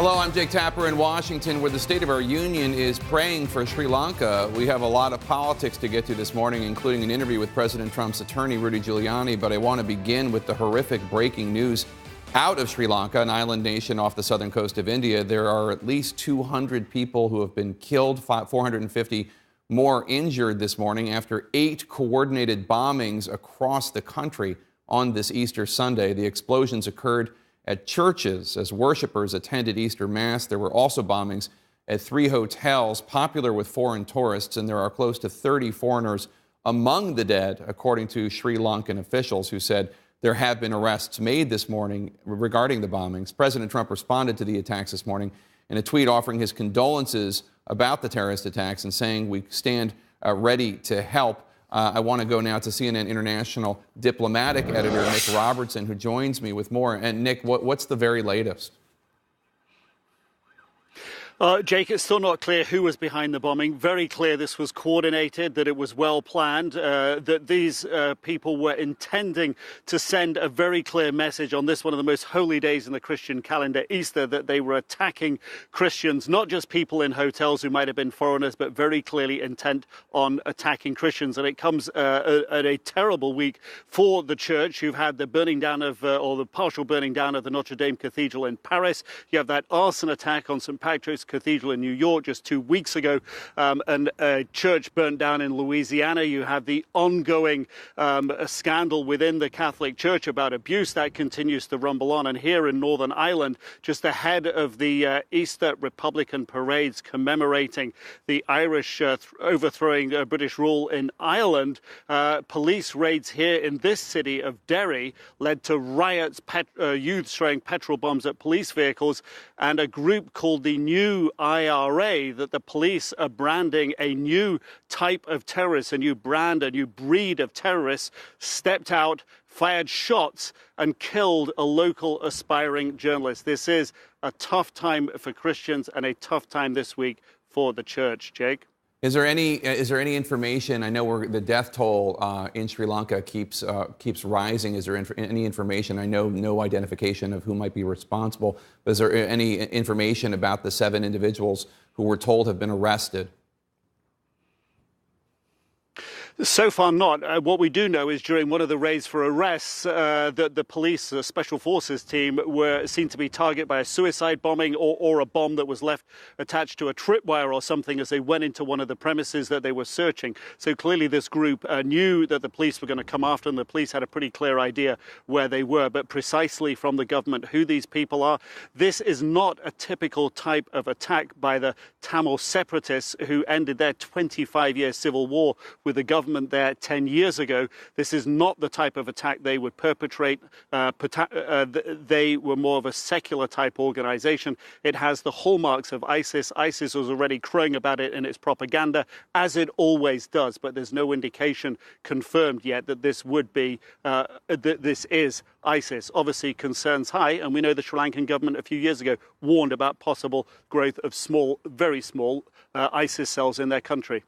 Hello, I'm Jake Tapper in Washington, where the State of our Union is praying for Sri Lanka. We have a lot of politics to get to this morning, including an interview with President Trump's attorney, Rudy Giuliani. But I want to begin with the horrific breaking news out of Sri Lanka, an island nation off the southern coast of India. There are at least 200 people who have been killed, 450 more injured this morning after 8 coordinated bombings across the country on this Easter Sunday. The explosions occurred at churches as worshipers attended Easter Mass. There were also bombings at 3 hotels popular with foreign tourists, and there are close to 30 foreigners among the dead, according to Sri Lankan officials who said there have been arrests made this morning regarding the bombings. President Trump responded to the attacks this morning in a tweet offering his condolences about the terrorist attacks and saying we stand ready to help. I want to go now to CNN International diplomatic editor Nick Robertson, who joins me with more. And Nick, what's the very latest? Jake, it's still not clear who was behind the bombing. Very clear this was coordinated, that it was well planned, that these people were intending to send a very clear message on this one of the most holy days in the Christian calendar, Easter, that they were attacking Christians, not just people in hotels who might have been foreigners, but very clearly intent on attacking Christians. And it comes at a terrible week for the church. You've had the burning down of, or the partial burning down of the Notre Dame Cathedral in Paris. You have that arson attack on St. Patrick's Cathedral in New York just 2 weeks ago, and a church burnt down in Louisiana. You have the ongoing scandal within the Catholic Church about abuse that continues to rumble on. And here in Northern Ireland, just ahead of the Easter Republican parades commemorating the Irish overthrowing British rule in Ireland, police raids here in this city of Derry led to riots, youths throwing petrol bombs at police vehicles, and a group called the New IRA, that the police are branding a new type of terrorists, a new brand, a new breed of terrorists, stepped out, fired shots, and killed a local aspiring journalist. This is a tough time for Christians and a tough time this week for the church. Jake? Is there any information? I know the death toll in Sri Lanka keeps rising. Is there any information? I know no identification of who might be responsible. But is there any information about the 7 individuals who we're told have been arrested? So far not. What we do know is during one of the raids for arrests, that the police, the special forces team, were seen to be targeted by a suicide bombing or a bomb that was left attached to a tripwire or something as they went into one of the premises that they were searching. So clearly this group knew that the police were going to come after them. The police had a pretty clear idea where they were, but precisely from the government who these people are. This is not a typical type of attack by the Tamil separatists who ended their 25-year civil war with the government there 10 years ago. This is not the type of attack they would perpetrate. They were more of a secular type organization. It has the hallmarks of ISIS. ISIS was already crowing about it in its propaganda, as it always does, but there's no indication confirmed yet that this would be, that this is ISIS. Obviously concerns high, and we know the Sri Lankan government a few years ago warned about possible growth of small, very small ISIS cells in their country.